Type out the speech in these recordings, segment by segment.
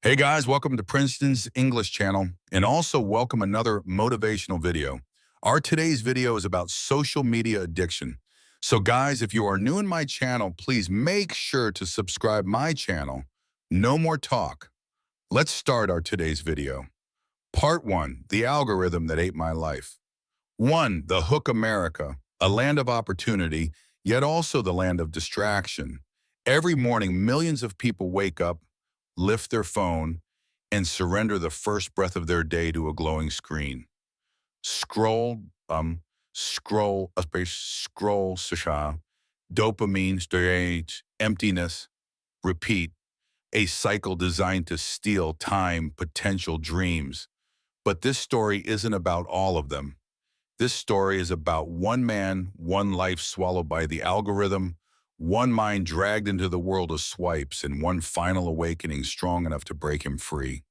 Hey guys, welcome to Princeton's English channel, and also welcome another motivational video. Our today's video is about social media addiction. So guys, if you are new in my channel, please make sure to subscribe my channel. No more talk. Let's start our today's video. Part 1, the algorithm that ate my life. 1, the hook America, a land of opportunity, yet also the land of distraction. Every morning, millions of people wake up, lift their phone, and surrender the first breath of their day to a glowing screen. Scroll, scroll, dopamine, storage, emptiness, repeat, a cycle designed to steal time, potential, dreams. But this story isn't about all of them. This story is about one man, one life swallowed by the algorithm, one mind dragged into the world of swipes, and one final awakening strong enough to break him free.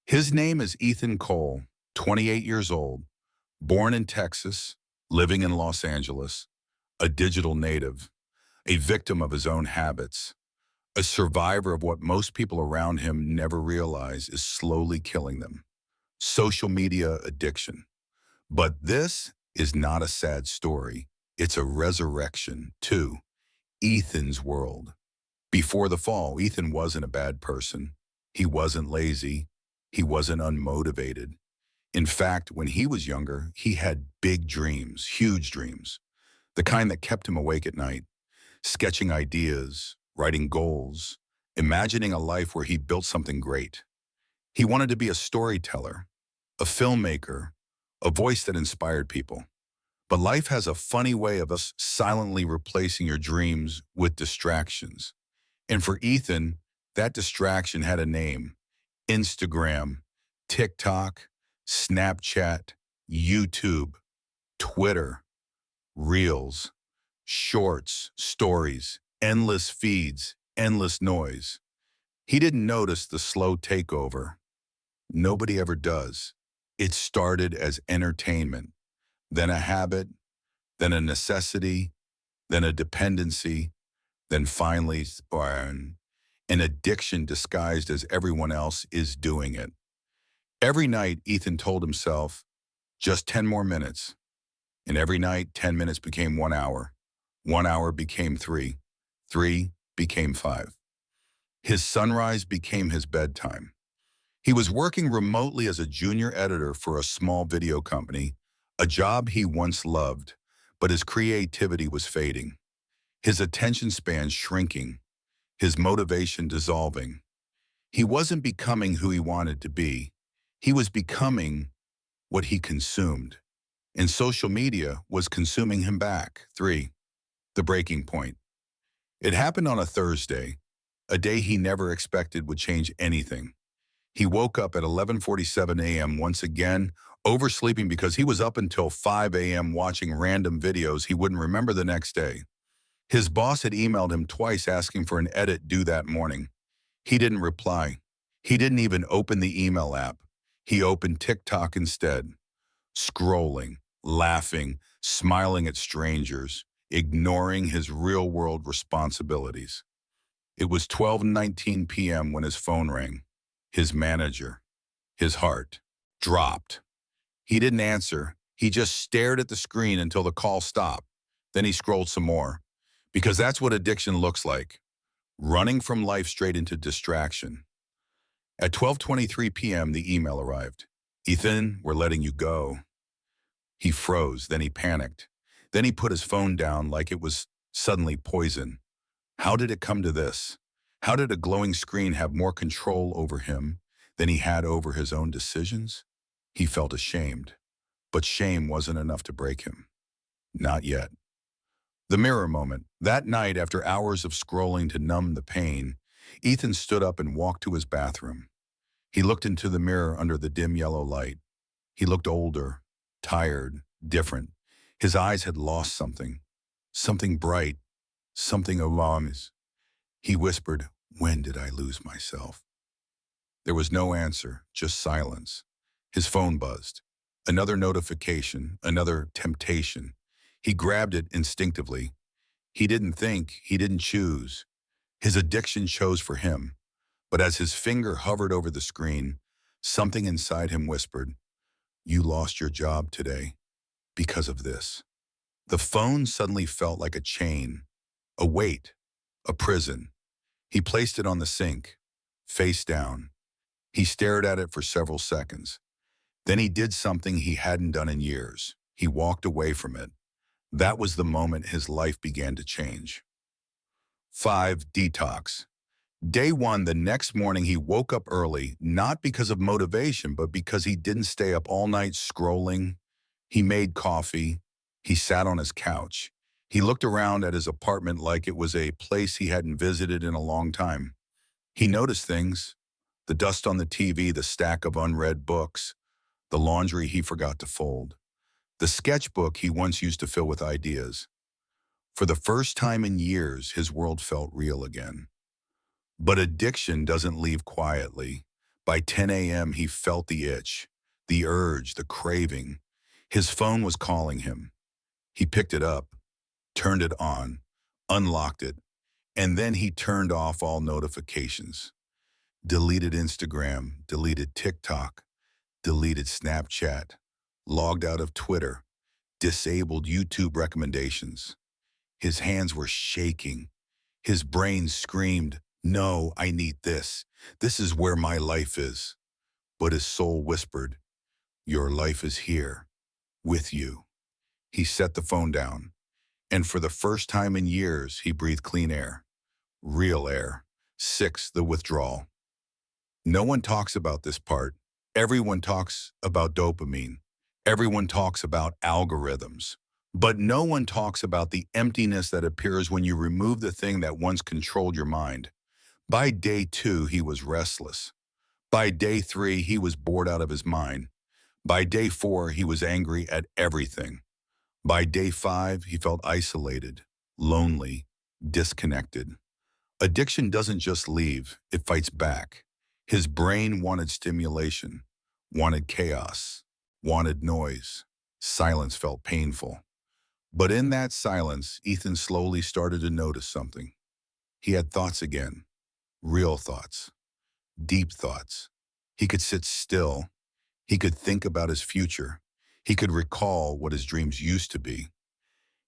His name is Ethan Cole, 28 years old, born in Texas, living in Los Angeles, a digital native, a victim of his own habits, a survivor of what most people around him never realize is slowly killing them: social media addiction. But this is not a sad story. It's a resurrection to Ethan's world. Before the fall, Ethan wasn't a bad person. He wasn't lazy. He wasn't unmotivated. In fact, when he was younger, he had big dreams, huge dreams, the kind that kept him awake at night, sketching ideas, writing goals, imagining a life where he built something great. He wanted to be a storyteller, a filmmaker, a voice that inspired people. But life has a funny way of us silently replacing your dreams with distractions. And for Ethan, that distraction had a name: Instagram, TikTok, Snapchat, YouTube, Twitter, Reels, Shorts, Stories, endless feeds, endless noise. He didn't notice the slow takeover. Nobody ever does. It started as entertainment, then a habit, then a necessity, then a dependency, then finally an addiction disguised as everyone else is doing it. Every night, Ethan told himself, just 10 more minutes. And every night, 10 minutes became 1 hour. 1 hour became 3. 3 became 5. His sunrise became his bedtime. He was working remotely as a junior editor for a small video company, a job he once loved, but his creativity was fading. His attention span shrinking, his motivation dissolving. He wasn't becoming who he wanted to be. He was becoming what he consumed. And social media was consuming him back. 3, the breaking point. It happened on a Thursday, a day he never expected would change anything. He woke up at 11:47 a.m. once again, oversleeping because he was up until 5 a.m. watching random videos he wouldn't remember the next day. His boss had emailed him twice asking for an edit due that morning. He didn't reply. He didn't even open the email app. He opened TikTok instead, scrolling, laughing, smiling at strangers, ignoring his real-world responsibilities. It was 12:19 p.m. when his phone rang. His manager. His heart dropped. He didn't answer. He just stared at the screen until the call stopped. Then he scrolled some more. Because that's what addiction looks like: running from life straight into distraction. At 12:23 p.m., the email arrived. Ethan, we're letting you go. He froze, then he panicked. Then he put his phone down like it was suddenly poison. How did it come to this? How did a glowing screen have more control over him than he had over his own decisions? He felt ashamed, but shame wasn't enough to break him. Not yet. The mirror moment. That night, after hours of scrolling to numb the pain, Ethan stood up and walked to his bathroom. He looked into the mirror under the dim yellow light. He looked older, tired, different. His eyes had lost something. Something bright, something enormous. He whispered, "When did I lose myself?" There was no answer, just silence. His phone buzzed. Another notification, another temptation. He grabbed it instinctively. He didn't think, he didn't choose. His addiction chose for him. But as his finger hovered over the screen, something inside him whispered, "You lost your job today because of this." The phone suddenly felt like a chain, a weight, a prison. He placed it on the sink, face down. He stared at it for several seconds. Then he did something he hadn't done in years. He walked away from it. That was the moment his life began to change. 5. Detox. Day 1, the next morning he woke up early, not because of motivation, but because he didn't stay up all night scrolling. He made coffee. He sat on his couch. He looked around at his apartment like it was a place he hadn't visited in a long time. He noticed things: the dust on the TV, the stack of unread books, the laundry he forgot to fold, the sketchbook he once used to fill with ideas. For the first time in years, his world felt real again. But addiction doesn't leave quietly. By 10 a.m., he felt the itch, the urge, the craving. His phone was calling him. He picked it up, turned it on, unlocked it, and then he turned off all notifications. Deleted Instagram, deleted TikTok, deleted Snapchat, logged out of Twitter, disabled YouTube recommendations. His hands were shaking. His brain screamed, "No, I need this. This is where my life is." But his soul whispered, "Your life is here, with you." He set the phone down, and for the first time in years, he breathed clean air, real air. 6. The withdrawal. No one talks about this part. Everyone talks about dopamine. Everyone talks about algorithms. But no one talks about the emptiness that appears when you remove the thing that once controlled your mind. By day 2, he was restless. By day 3, he was bored out of his mind. By day 4, he was angry at everything. By day 5, he felt isolated, lonely, disconnected. Addiction doesn't just leave, it fights back. His brain wanted stimulation, wanted chaos, wanted noise. Silence felt painful. But in that silence, Ethan slowly started to notice something. He had thoughts again, real thoughts, deep thoughts. He could sit still. He could think about his future. He could recall what his dreams used to be.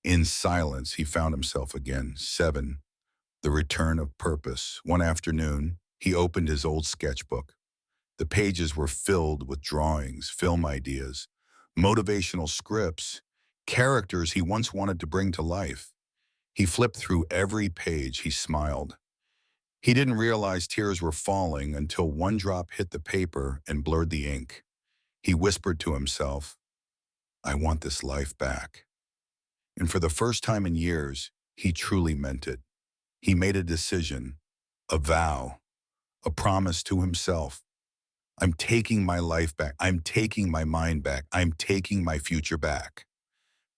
In silence, he found himself again. 7. The return of purpose. One afternoon, he opened his old sketchbook. The pages were filled with drawings, film ideas, motivational scripts, characters he once wanted to bring to life. He flipped through every page. He smiled. He didn't realize tears were falling until one drop hit the paper and blurred the ink. He whispered to himself, "I want this life back." And for the first time in years, he truly meant it. He made a decision, a vow, a promise to himself. "I'm taking my life back. I'm taking my mind back. I'm taking my future back."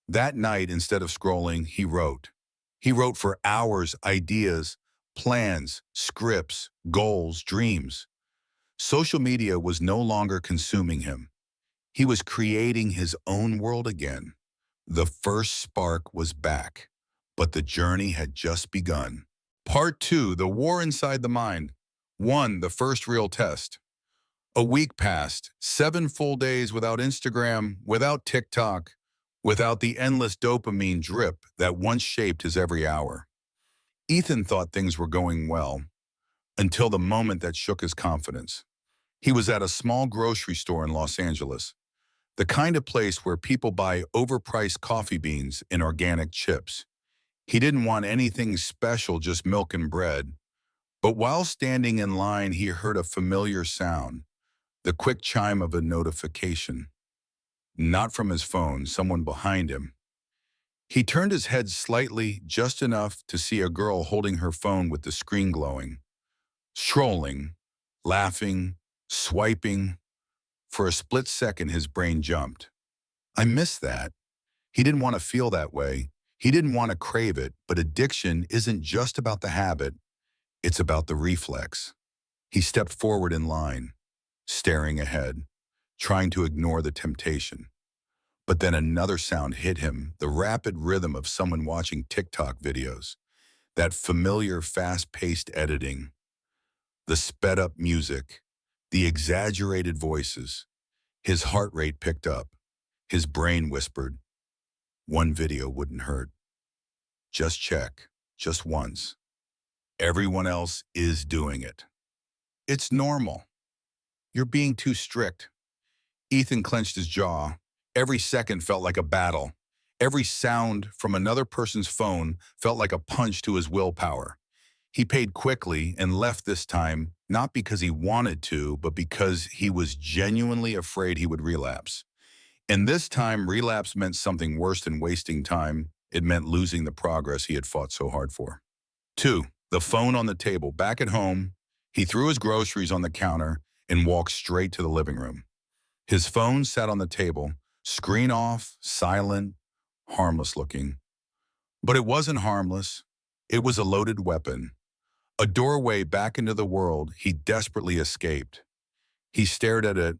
That night, instead of scrolling, he wrote. He wrote for hours, ideas, plans, scripts, goals, dreams. Social media was no longer consuming him. He was creating his own world again. The first spark was back, but the journey had just begun. Part 2, the war inside the mind. 1, the first real test. A week passed, 7 full days without Instagram, without TikTok, without the endless dopamine drip that once shaped his every hour. Ethan thought things were going well, until the moment that shook his confidence. He was at a small grocery store in Los Angeles, the kind of place where people buy overpriced coffee beans and organic chips. He didn't want anything special, just milk and bread. But while standing in line, he heard a familiar sound, the quick chime of a notification. Not from his phone, someone behind him. He turned his head slightly, just enough to see a girl holding her phone with the screen glowing, strolling, laughing, swiping. For a split second, his brain jumped. I missed that. He didn't want to feel that way. He didn't want to crave it, but addiction isn't just about the habit, it's about the reflex. He stepped forward in line, staring ahead, trying to ignore the temptation. But then another sound hit him, the rapid rhythm of someone watching TikTok videos, that familiar fast-paced editing. The sped-up music, the exaggerated voices. His heart rate picked up. His brain whispered, one video wouldn't hurt. Just check, just once. Everyone else is doing it. It's normal. You're being too strict. Ethan clenched his jaw. Every second felt like a battle. Every sound from another person's phone felt like a punch to his willpower. He paid quickly and left this time, not because he wanted to, but because he was genuinely afraid he would relapse. And this time, relapse meant something worse than wasting time. It meant losing the progress he had fought so hard for. 2. The phone on the table. Back at home, he threw his groceries on the counter and walked straight to the living room. His phone sat on the table, screen off, silent, harmless looking. But it wasn't harmless. It was a loaded weapon. A doorway back into the world he desperately escaped. He stared at it,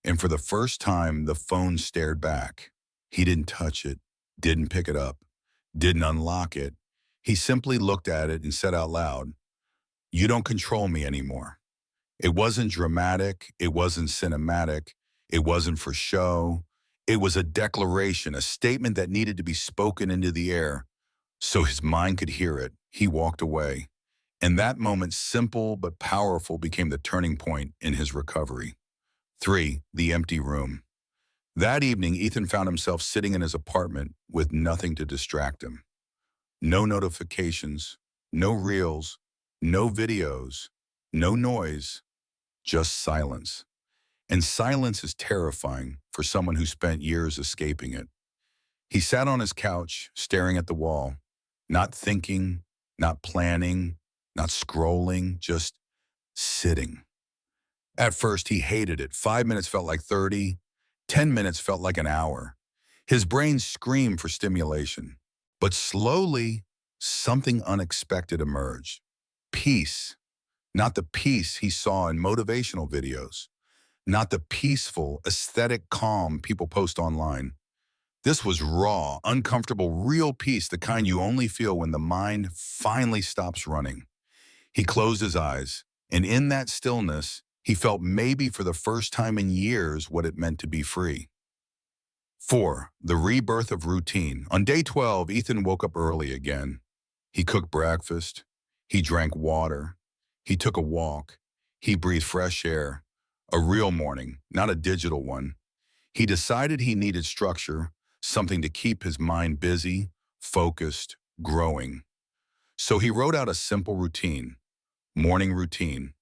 and for the first time, the phone stared back. He didn't touch it, didn't pick it up, didn't unlock it. He simply looked at it and said out loud, "You don't control me anymore." It wasn't dramatic, it wasn't cinematic, it wasn't for show. It was a declaration, a statement that needed to be spoken into the air so his mind could hear it. He walked away. And that moment, simple but powerful, became the turning point in his recovery. 3. The empty room. That evening, Ethan found himself sitting in his apartment with nothing to distract him. No notifications, no reels, no videos, no noise, just silence. And silence is terrifying for someone who spent years escaping it. He sat on his couch, staring at the wall, not thinking, not planning, not scrolling, just sitting. At first, he hated it. 5 minutes felt like 30. 10 minutes felt like an hour. His brain screamed for stimulation. But slowly, something unexpected emerged. Peace. Not the peace he saw in motivational videos. Not the peaceful, aesthetic calm people post online. This was raw, uncomfortable, real peace, the kind you only feel when the mind finally stops running. He closed his eyes, and in that stillness, he felt maybe for the first time in years what it meant to be free. 4. The rebirth of routine. On day 12, Ethan woke up early again. He cooked breakfast. He drank water. He took a walk. He breathed fresh air. A real morning, not a digital one. He decided he needed structure, something to keep his mind busy, focused, growing. So he wrote out a simple routine. Morning routine.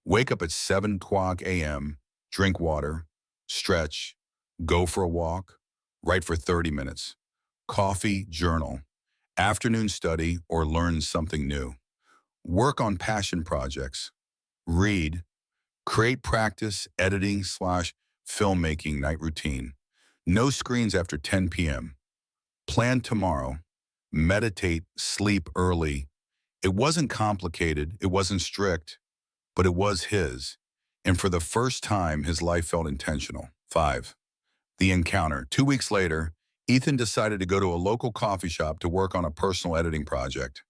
Wake up at 7 o'clock a.m., drink water, stretch, go for a walk, write for 30 minutes. Coffee, journal. Afternoon study or learn something new. Work on passion projects. Read. Create practice, editing/filmmaking night routine. No screens after 10 p.m. Plan tomorrow. Meditate, sleep early. It wasn't complicated, it wasn't strict, but it was his. And for the first time, his life felt intentional. 5. The encounter. 2 weeks later, Ethan decided to go to a local coffee shop to work on a personal editing project.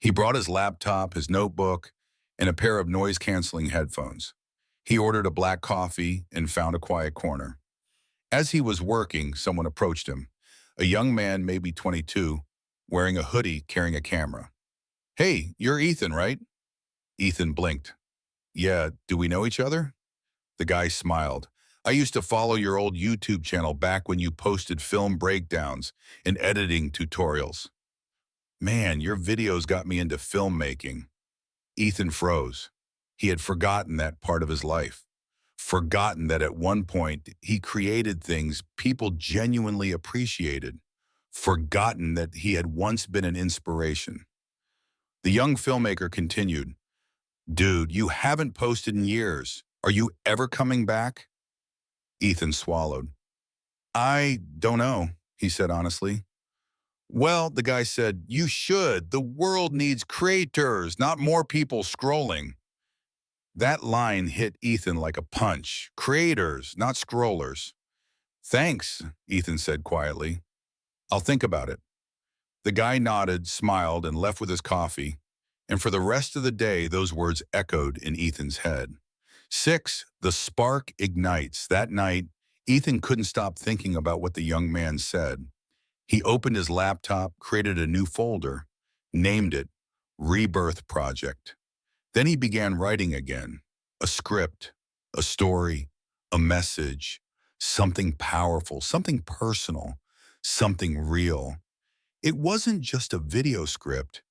He brought his laptop, his notebook, and a pair of noise-canceling headphones. He ordered a black coffee and found a quiet corner. As he was working, someone approached him. A young man, maybe 22, wearing a hoodie, carrying a camera. "Hey, you're Ethan, right?" Ethan blinked. "Yeah, do we know each other?" The guy smiled. "I used to follow your old YouTube channel back when you posted film breakdowns and editing tutorials." "Man, your videos got me into filmmaking." Ethan froze. He had forgotten that part of his life. Forgotten that at one point he created things people genuinely appreciated. Forgotten that he had once been an inspiration. The young filmmaker continued, "Dude, you haven't posted in years. Are you ever coming back?" Ethan swallowed. "I don't know," he said honestly. "Well," the guy said, "you should. The world needs creators, not more people scrolling." That line hit Ethan like a punch. Creators, not scrollers. "Thanks," Ethan said quietly. "I'll think about it." The guy nodded, smiled, and left with his coffee. And for the rest of the day, those words echoed in Ethan's head. 6, the spark ignites. That night, Ethan couldn't stop thinking about what the young man said. He opened his laptop, created a new folder, named it Rebirth Project. Then he began writing again, a script, a story, a message, something powerful, something personal, something real. It wasn't just a video script.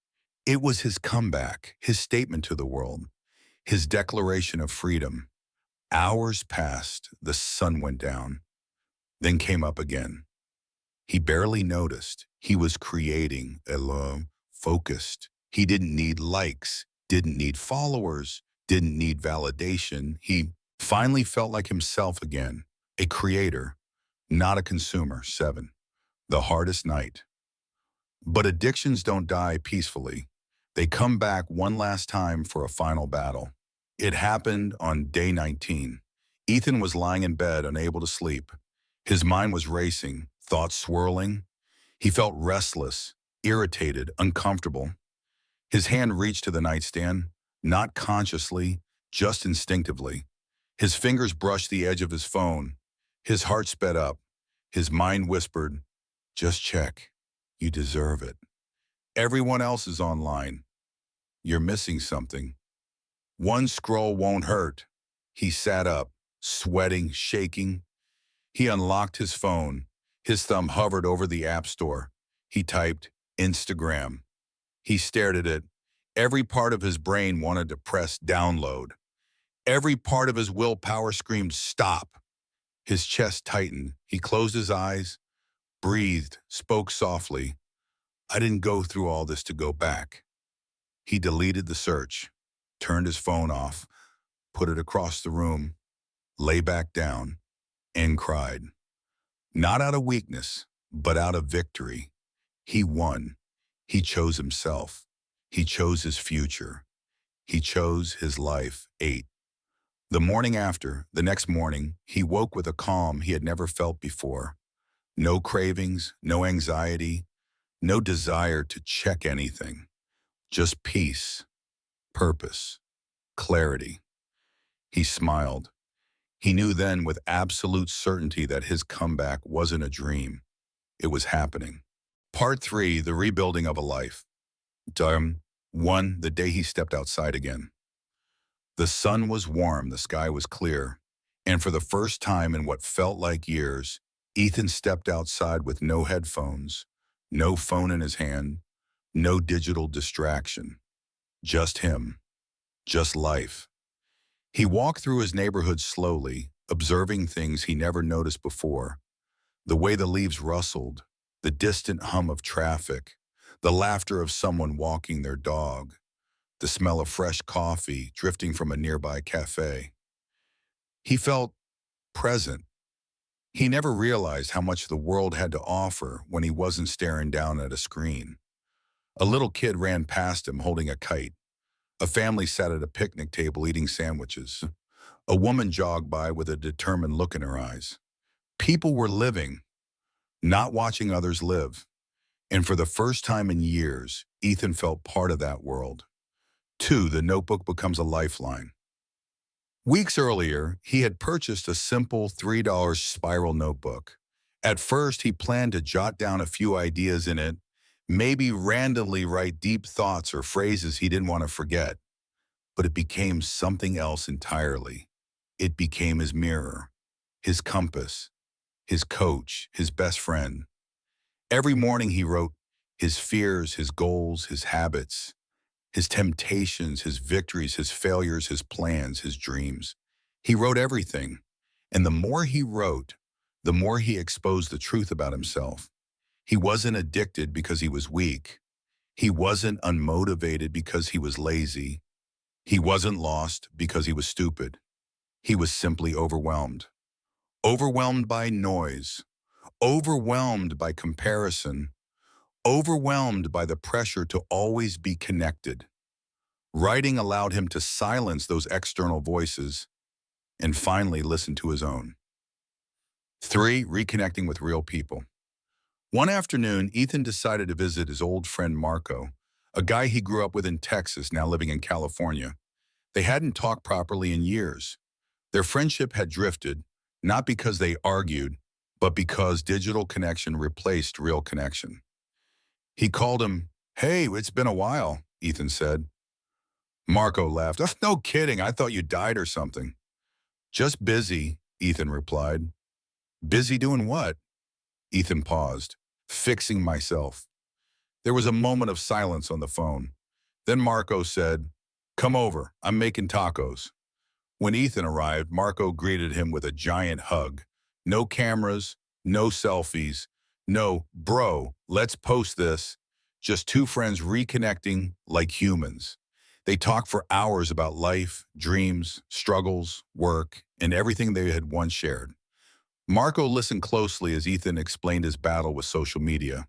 It was his comeback, his statement to the world, his declaration of freedom. Hours passed, the sun went down, then came up again. He barely noticed. He was creating alone, focused. He didn't need likes, didn't need followers, didn't need validation. He finally felt like himself again, a creator, not a consumer. 7, the hardest night. But addictions don't die peacefully. They come back one last time for a final battle. It happened on day 19. Ethan was lying in bed, unable to sleep. His mind was racing, thoughts swirling. He felt restless, irritated, uncomfortable. His hand reached to the nightstand, not consciously, just instinctively. His fingers brushed the edge of his phone. His heart sped up. His mind whispered, "Just check. You deserve it. Everyone else is online. You're missing something. One scroll won't hurt." He sat up, sweating, shaking. He unlocked his phone. His thumb hovered over the App Store. He typed Instagram. He stared at it. Every part of his brain wanted to press download. Every part of his willpower screamed stop. His chest tightened. He closed his eyes, breathed, spoke softly. "I didn't go through all this to go back." He deleted the search, turned his phone off, put it across the room, lay back down, and cried. Not out of weakness, but out of victory. He won. He chose himself. He chose his future. He chose his life. 8. The morning after, the next morning, he woke with a calm he had never felt before. No cravings, no anxiety, no desire to check anything. Just peace, purpose, clarity. He smiled. He knew then with absolute certainty that his comeback wasn't a dream. It was happening. Part 3, the rebuilding of a life. 1, the day he stepped outside again. The sun was warm, the sky was clear, and for the first time in what felt like years, Ethan stepped outside with no headphones, no phone in his hand, no digital distraction. Just him. Just life. He walked through his neighborhood slowly, observing things he never noticed before. The way the leaves rustled, the distant hum of traffic, the laughter of someone walking their dog, the smell of fresh coffee drifting from a nearby cafe. He felt present. He never realized how much the world had to offer when he wasn't staring down at a screen. A little kid ran past him holding a kite. A family sat at a picnic table eating sandwiches. A woman jogged by with a determined look in her eyes. People were living, not watching others live. And for the first time in years, Ethan felt part of that world. 2, the notebook becomes a lifeline. Weeks earlier, he had purchased a simple $3 spiral notebook. At first, he planned to jot down a few ideas in it, maybe randomly write deep thoughts or phrases he didn't want to forget. But it became something else entirely. It became his mirror, his compass, his coach, his best friend. Every morning he wrote his fears, his goals, his habits, his temptations, his victories, his failures, his plans, his dreams. He wrote everything. And the more he wrote, the more he exposed the truth about himself. He wasn't addicted because he was weak. He wasn't unmotivated because he was lazy. He wasn't lost because he was stupid. He was simply overwhelmed. Overwhelmed by noise. Overwhelmed by comparison. Overwhelmed by the pressure to always be connected. Writing allowed him to silence those external voices and finally listen to his own. 3, reconnecting with real people. One afternoon, Ethan decided to visit his old friend Marco, a guy he grew up with in Texas, now living in California. They hadn't talked properly in years. Their friendship had drifted, not because they argued, but because digital connection replaced real connection. He called him, "Hey, it's been a while," Ethan said. Marco laughed. "Oh, no kidding, I thought you died or something." "Just busy," Ethan replied. "Busy doing what?" Ethan paused. "Fixing myself." There was a moment of silence on the phone. Then Marco said, "Come over, I'm making tacos." When Ethan arrived, Marco greeted him with a giant hug. No cameras, no selfies, no, "Bro, let's post this." Just two friends reconnecting like humans. They talked for hours about life, dreams, struggles, work, and everything they had once shared. Marco listened closely as Ethan explained his battle with social media.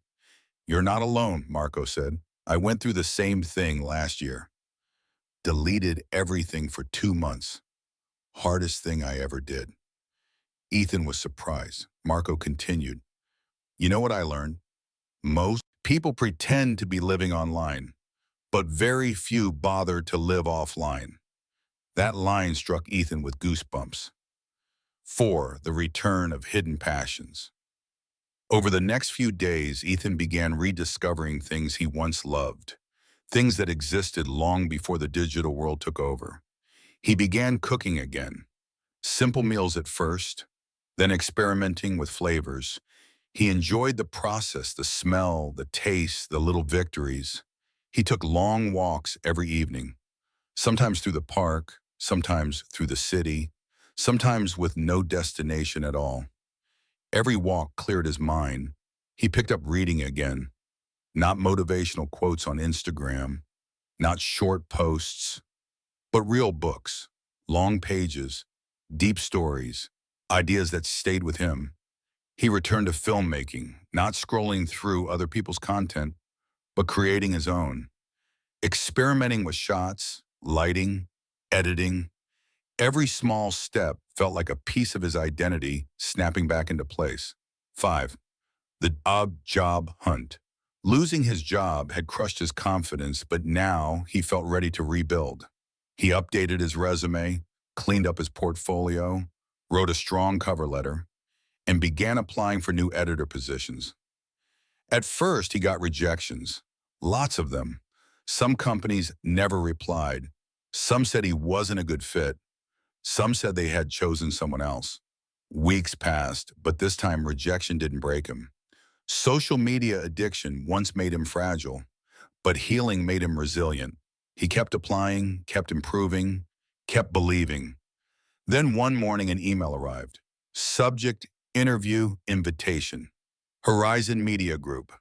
"You're not alone," Marco said. "I went through the same thing last year. Deleted everything for 2 months. Hardest thing I ever did." Ethan was surprised. Marco continued, "You know what I learned? Most people pretend to be living online, but very few bother to live offline." That line struck Ethan with goosebumps. 4. The return of hidden passions. Over the next few days, Ethan began rediscovering things he once loved, things that existed long before the digital world took over. He began cooking again, simple meals at first, then experimenting with flavors. He enjoyed the process, the smell, the taste, the little victories. He took long walks every evening, sometimes through the park, sometimes through the city, sometimes with no destination at all. Every walk cleared his mind. He picked up reading again, not motivational quotes on Instagram, not short posts, but real books, long pages, deep stories, ideas that stayed with him. He returned to filmmaking, not scrolling through other people's content, but creating his own, experimenting with shots, lighting, editing. Every small step felt like a piece of his identity snapping back into place. 5. The job hunt. Losing his job had crushed his confidence, but now he felt ready to rebuild. He updated his resume, cleaned up his portfolio, wrote a strong cover letter, and began applying for new editor positions. At first, he got rejections, lots of them. Some companies never replied. Some said he wasn't a good fit. Some said they had chosen someone else. Weeks passed, but this time rejection didn't break him. Social media addiction once made him fragile, but healing made him resilient. He kept applying, kept improving, kept believing. Then one morning an email arrived. Subject, interview, invitation. Horizon Media Group.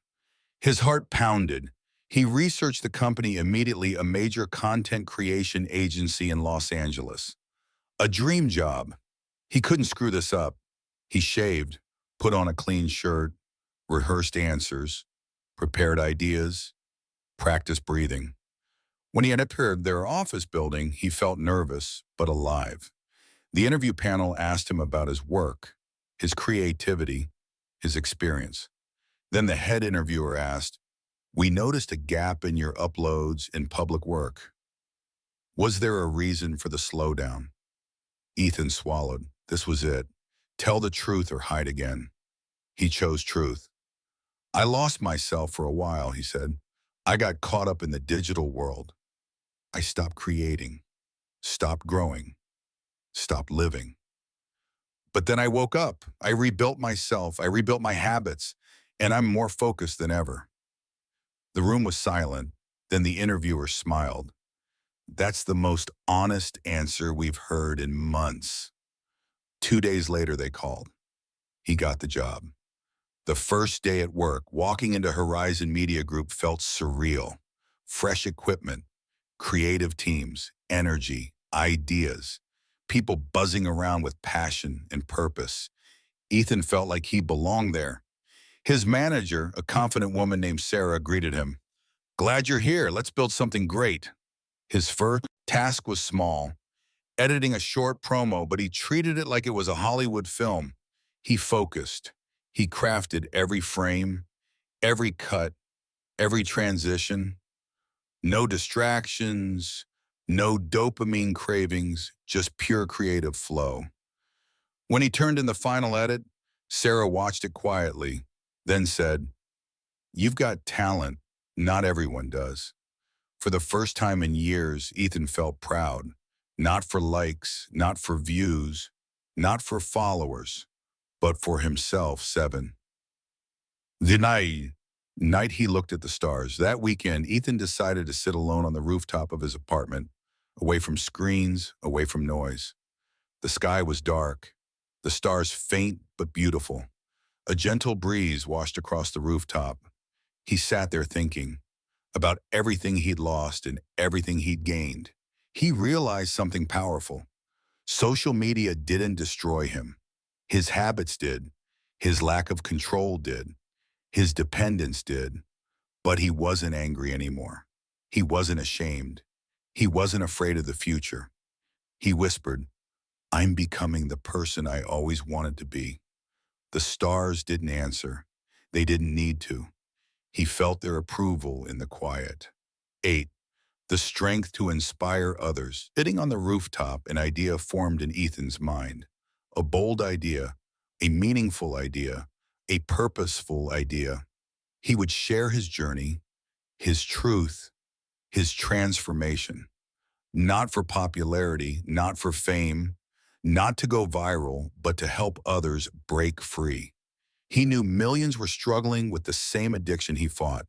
His heart pounded. He researched the company immediately, a major content creation agency in Los Angeles. A dream job. He couldn't screw this up. He shaved, put on a clean shirt, rehearsed answers, prepared ideas, practiced breathing. When he had entered their office building, he felt nervous, but alive. The interview panel asked him about his work, his creativity, his experience. Then the head interviewer asked, "We noticed a gap in your uploads in public work. Was there a reason for the slowdown?" Ethan swallowed. This was it. Tell the truth or hide again. He chose truth. "I lost myself for a while," he said. "I got caught up in the digital world. I stopped creating, stopped growing, stopped living. But then I woke up. I rebuilt myself. I rebuilt my habits, and I'm more focused than ever." The room was silent. Then the interviewer smiled. "That's the most honest answer we've heard in months." 2 days later, they called. He got the job. The first day at work, walking into Horizon Media Group felt surreal. Fresh equipment, creative teams, energy, ideas, people buzzing around with passion and purpose. Ethan felt like he belonged there. His manager, a confident woman named Sarah, greeted him. "Glad you're here. Let's build something great." His first task was small, editing a short promo, but he treated it like it was a Hollywood film. He focused. He crafted every frame, every cut, every transition. No distractions, no dopamine cravings, just pure creative flow. When he turned in the final edit, Sarah watched it quietly, then said, "You've got talent. Not everyone does." For the first time in years, Ethan felt proud. Not for likes, not for views, not for followers, but for himself. 7. The night he looked at the stars. That weekend, Ethan decided to sit alone on the rooftop of his apartment, away from screens, away from noise. The sky was dark, the stars faint but beautiful. A gentle breeze washed across the rooftop. He sat there thinking about everything he'd lost and everything he'd gained. He realized something powerful. Social media didn't destroy him. His habits did. His lack of control did. His dependence did. But he wasn't angry anymore. He wasn't ashamed. He wasn't afraid of the future. He whispered, "I'm becoming the person I always wanted to be." The stars didn't answer. They didn't need to. He felt their approval in the quiet. 8. The strength to inspire others. Sitting on the rooftop, an idea formed in Ethan's mind. A bold idea, a meaningful idea, a purposeful idea. He would share his journey, his truth, his transformation. Not for popularity, not for fame, not to go viral, but to help others break free. He knew millions were struggling with the same addiction he fought.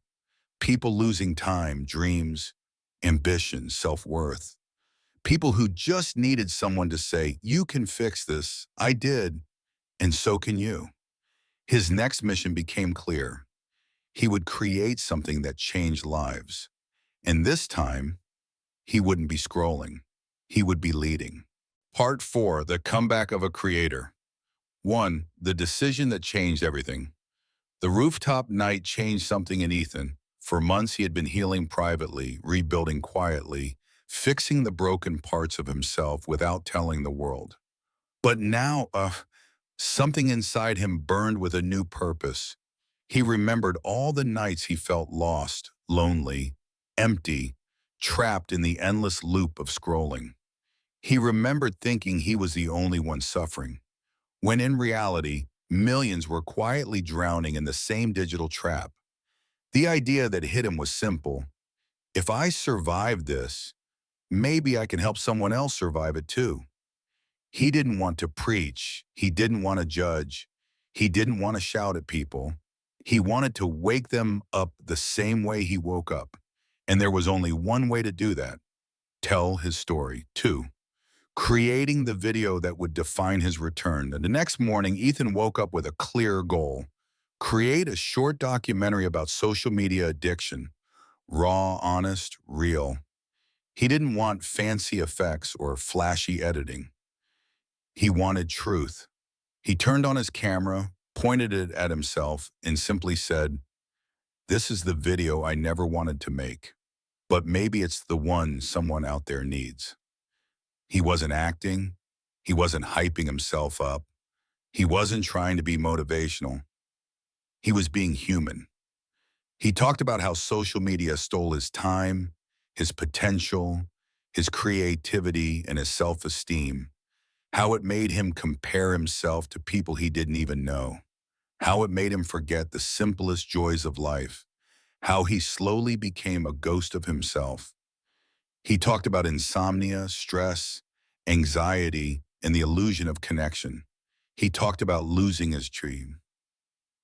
People losing time, dreams, ambition, self-worth. People who just needed someone to say, "You can fix this. I did, and so can you." His next mission became clear. He would create something that changed lives. And this time, he wouldn't be scrolling. He would be leading. Part 4, the comeback of a creator. 1. The decision that changed everything. The rooftop night changed something in Ethan. For months, he had been healing privately, rebuilding quietly, fixing the broken parts of himself without telling the world. But now, something inside him burned with a new purpose. He remembered all the nights he felt lost, lonely, empty, trapped in the endless loop of scrolling. He remembered thinking he was the only one suffering, when in reality, millions were quietly drowning in the same digital trap. The idea that hit him was simple. If I survive this, maybe I can help someone else survive it too. He didn't want to preach. He didn't want to judge. He didn't want to shout at people. He wanted to wake them up the same way he woke up. And there was only one way to do that: tell his story. 2. Creating the video that would define his return. The next morning, Ethan woke up with a clear goal. Create a short documentary about social media addiction. Raw, honest, real. He didn't want fancy effects or flashy editing. He wanted truth. He turned on his camera, pointed it at himself, and simply said, "This is the video I never wanted to make, but maybe it's the one someone out there needs." He wasn't acting. He wasn't hyping himself up. He wasn't trying to be motivational. He was being human. He talked about how social media stole his time, his potential, his creativity, and his self-esteem. How it made him compare himself to people he didn't even know. How it made him forget the simplest joys of life. How he slowly became a ghost of himself. He talked about insomnia, stress, anxiety, and the illusion of connection. He talked about losing his dream,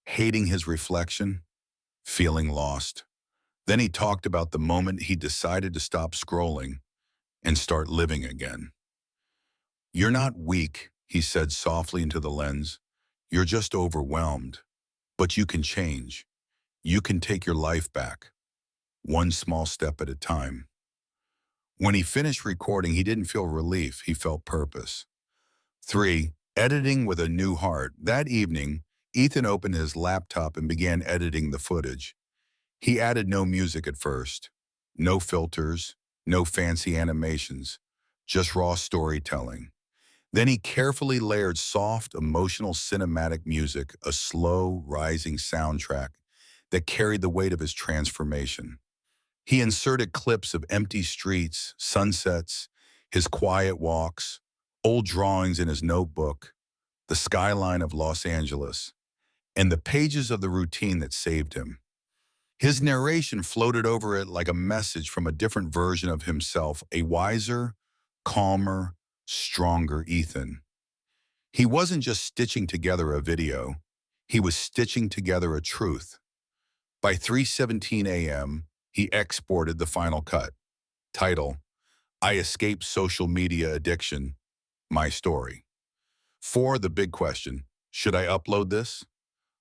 hating his reflection, feeling lost. Then he talked about the moment he decided to stop scrolling and start living again. "You're not weak," he said softly into the lens. "You're just overwhelmed. But you can change. You can take your life back, one small step at a time." When he finished recording, he didn't feel relief, he felt purpose. 3. Editing with a new heart. That evening, Ethan opened his laptop and began editing the footage. He added no music at first, no filters, no fancy animations, just raw storytelling. Then he carefully layered soft, emotional cinematic music, a slow, rising soundtrack that carried the weight of his transformation. He inserted clips of empty streets, sunsets, his quiet walks, old drawings in his notebook, the skyline of Los Angeles, and the pages of the routine that saved him. His narration floated over it like a message from a different version of himself, a wiser, calmer, stronger Ethan. He wasn't just stitching together a video, he was stitching together a truth. By 3:17 a.m., he exported the final cut. Title: I Escaped Social Media Addiction, My Story. 4. The big question: should I upload this?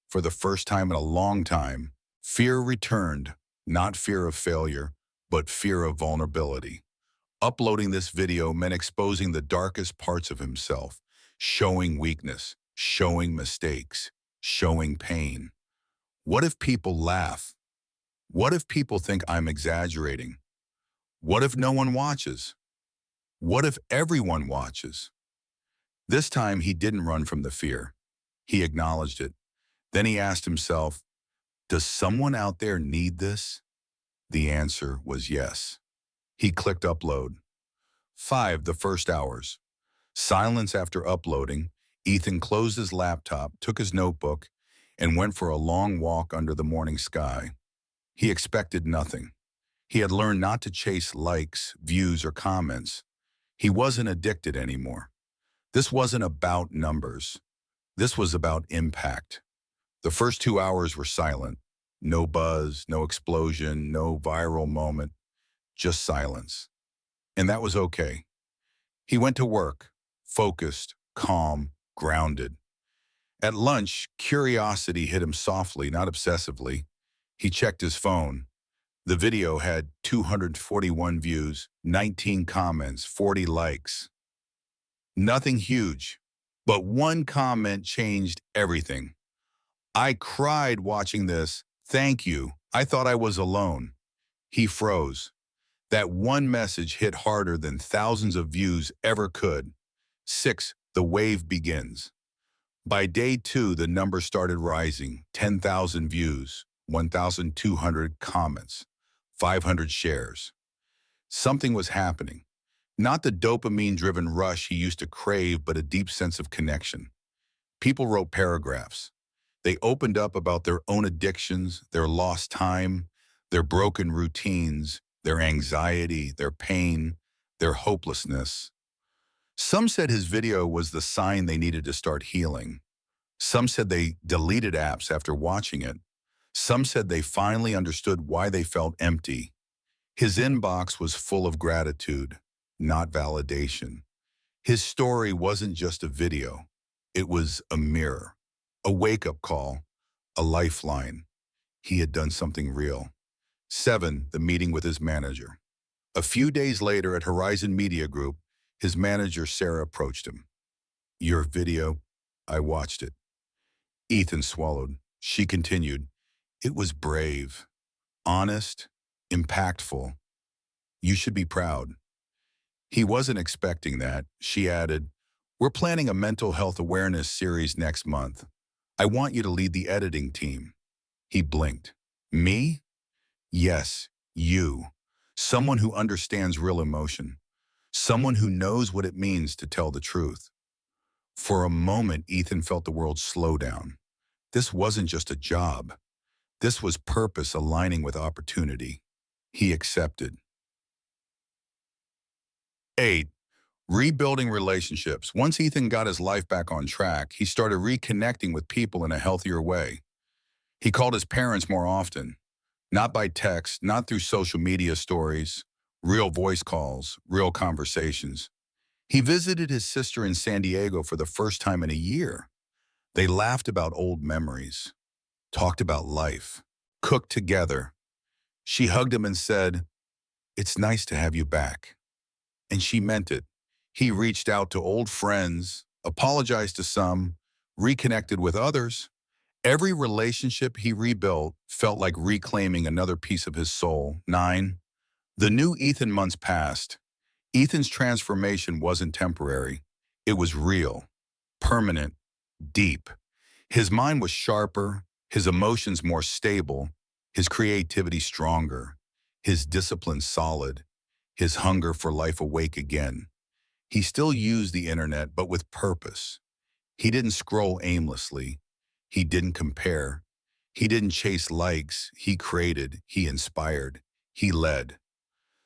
For the first time in a long time, fear returned, not fear of failure, but fear of vulnerability. Uploading this video meant exposing the darkest parts of himself, showing weakness, showing mistakes, showing pain. What if people laugh? What if people think I'm exaggerating? What if no one watches? What if everyone watches? This time he didn't run from the fear. He acknowledged it. Then he asked himself, does someone out there need this? The answer was yes. He clicked upload. 5. The first hours. Silence after uploading. Ethan closed his laptop, took his notebook, and went for a long walk under the morning sky. He expected nothing. He had learned not to chase likes, views, or comments. He wasn't addicted anymore. This wasn't about numbers. This was about impact. The first 2 hours were silent. No buzz, no explosion, no viral moment, just silence. And that was okay. He went to work, focused, calm, grounded. At lunch, curiosity hit him softly, not obsessively. He checked his phone. The video had 241 views, 19 comments, 40 likes. Nothing huge, but one comment changed everything. I cried watching this. Thank you. I thought I was alone. He froze. That one message hit harder than thousands of views ever could. 6. The wave begins. By day 2, the number started rising. 10,000 views, 1,200 comments, 500 shares. Something was happening. Not the dopamine-driven rush he used to crave, but a deep sense of connection. People wrote paragraphs. They opened up about their own addictions, their lost time, their broken routines, their anxiety, their pain, their hopelessness. Some said his video was the sign they needed to start healing. Some said they deleted apps after watching it. Some said they finally understood why they felt empty. His inbox was full of gratitude, not validation. His story wasn't just a video. It was a mirror, a wake-up call, a lifeline. He had done something real. 7. The meeting with his manager. A few days later at Horizon Media Group, his manager, Sarah, approached him. Your video, I watched it. Ethan swallowed. She continued. It was brave, honest, impactful. You should be proud. He wasn't expecting that. She added, we're planning a mental health awareness series next month. I want you to lead the editing team. He blinked. Me? Yes, you. Someone who understands real emotion. Someone who knows what it means to tell the truth. For a moment, Ethan felt the world slow down. This wasn't just a job. This was purpose aligning with opportunity. He accepted. 8. Rebuilding relationships. Once Ethan got his life back on track, he started reconnecting with people in a healthier way. He called his parents more often, not by text, not through social media stories, real voice calls, real conversations. He visited his sister in San Diego for the first time in a year. They laughed about old memories, talked about life, cooked together. She hugged him and said, "It's nice to have you back." And she meant it. He reached out to old friends, apologized to some, reconnected with others. Every relationship he rebuilt felt like reclaiming another piece of his soul. 9. The new Ethan months passed. Ethan's transformation wasn't temporary. It was real, permanent, deep. His mind was sharper, his emotions more stable, his creativity stronger. his discipline solid, his hunger for life awake again. He still used the internet, but with purpose. He didn't scroll aimlessly. He didn't compare. He didn't chase likes. He created. He inspired. He led.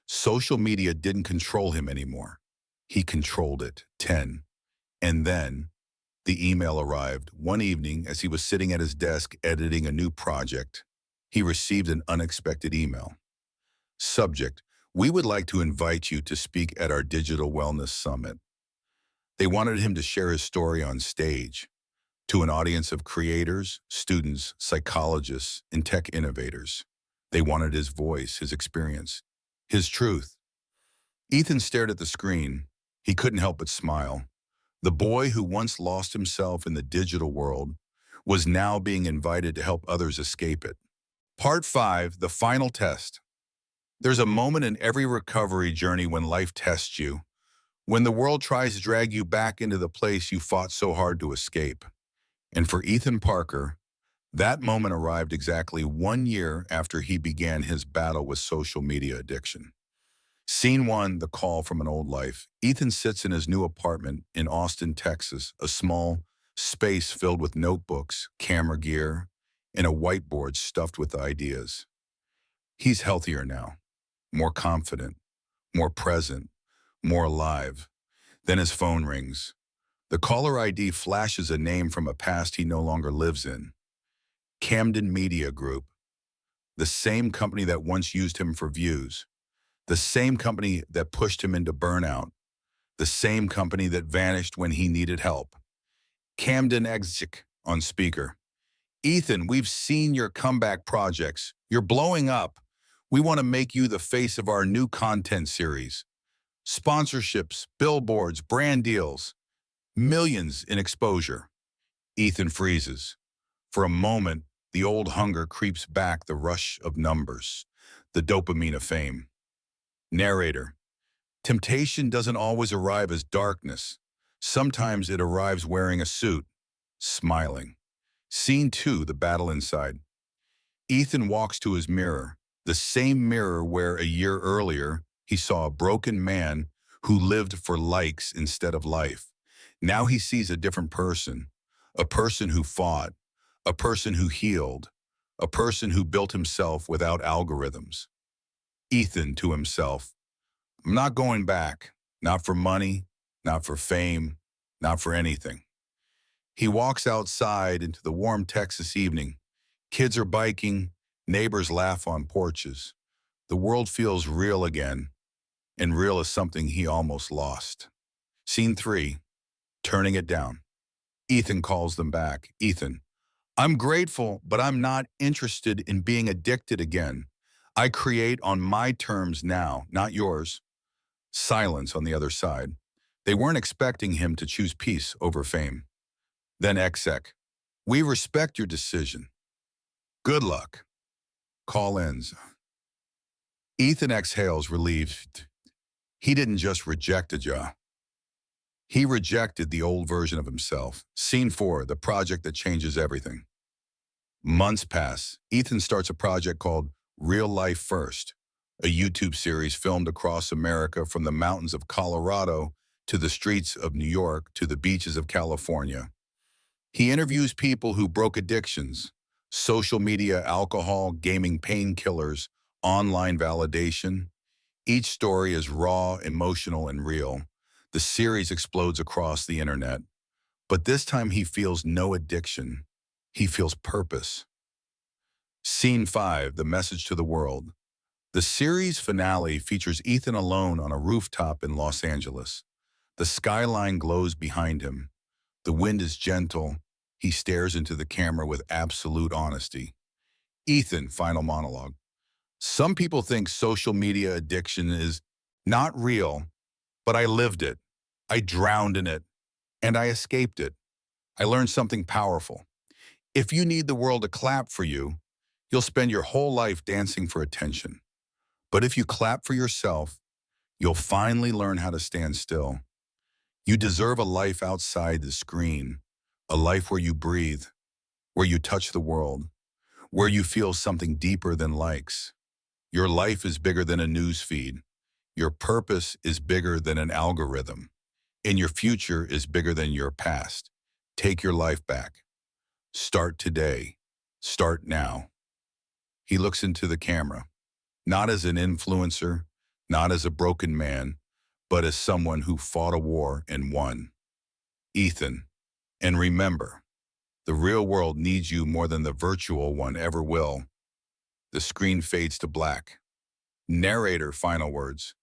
Social media didn't control him anymore. He controlled it. 10. And then the email arrived. One evening, as he was sitting at his desk editing a new project, he received an unexpected email. Subject: we would like to invite you to speak at our Digital Wellness Summit. They wanted him to share his story on stage to an audience of creators, students, psychologists, and tech innovators. They wanted his voice, his experience, his truth. Ethan stared at the screen. He couldn't help but smile. The boy who once lost himself in the digital world was now being invited to help others escape it. Part 5, the final test. There's a moment in every recovery journey when life tests you, when the world tries to drag you back into the place you fought so hard to escape. And for Ethan Parker, that moment arrived exactly 1 year after he began his battle with social media addiction. Scene 1, the call from an old life. Ethan sits in his new apartment in Austin, Texas, a small space filled with notebooks, camera gear, and a whiteboard stuffed with ideas. He's healthier now, more confident, more present, more alive. Then his phone rings. The caller ID flashes a name from a past he no longer lives in. Camden Media Group, the same company that once used him for views, the same company that pushed him into burnout, the same company that vanished when he needed help. Camden Exec on speaker. Ethan, we've seen your comeback projects. You're blowing up. We want to make you the face of our new content series. Sponsorships, billboards, brand deals, millions in exposure. Ethan freezes. For a moment, the old hunger creeps back, the rush of numbers, the dopamine of fame. Narrator: temptation doesn't always arrive as darkness. Sometimes it arrives wearing a suit, smiling. Scene 2, the battle inside. Ethan walks to his mirror, the same mirror where a year earlier he saw a broken man who lived for likes instead of life. Now he sees a different person, a person who fought, a person who healed, a person who built himself without algorithms. Ethan to himself: I'm not going back, not for money, not for fame, not for anything. He walks outside into the warm Texas evening. Kids are biking, neighbors laugh on porches. The world feels real again, and real is something he almost lost. Scene 3, turning it down. Ethan calls them back. Ethan: I'm grateful, but I'm not interested in being addicted again. I create on my terms now, not yours. Silence on the other side. They weren't expecting him to choose peace over fame. Then exec: we respect your decision. Good luck. Call ends. Ethan exhales, relieved. He didn't just reject a job. He rejected the old version of himself. Scene 4, the project that changes everything. Months pass. Ethan starts a project called Real Life First, a YouTube series filmed across America, from the mountains of Colorado to the streets of New York to the beaches of California. He interviews people who broke addictions: social media, alcohol, gaming, painkillers, online validation. Each story is raw, emotional, and real. The series explodes across the internet. But this time he feels no addiction. He feels purpose. Scene 5, the message to the world. The series finale features Ethan alone on a rooftop in Los Angeles. The skyline glows behind him. The wind is gentle. He stares into the camera with absolute honesty. Ethan, final monologue. Some people think social media addiction is not real, but I lived it. I drowned in it, and I escaped it. I learned something powerful. If you need the world to clap for you, you'll spend your whole life dancing for attention. But if you clap for yourself, you'll finally learn how to stand still. You deserve a life outside the screen, a life where you breathe, where you touch the world, where you feel something deeper than likes. Your life is bigger than a news feed. Your purpose is bigger than an algorithm. And your future is bigger than your past. Take your life back. Start today. Start now. He looks into the camera, not as an influencer, not as a broken man, but as someone who fought a war and won. Ethan, and remember, the real world needs you more than the virtual one ever will. The screen fades to black. Narrator final words.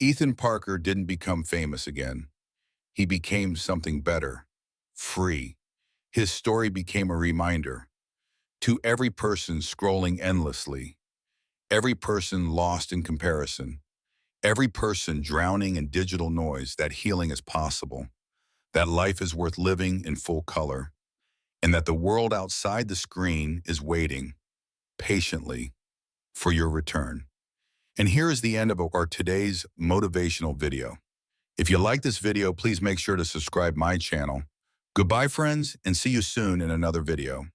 Ethan Parker didn't become famous again. He became something better, free. His story became a reminder to every person scrolling endlessly, every person lost in comparison, every person drowning in digital noise, that healing is possible, that life is worth living in full color, and that the world outside the screen is waiting patiently for your return. And here is the end of our today's motivational video. If you like this video, please make sure to subscribe my channel. Goodbye, friends, and see you soon in another video.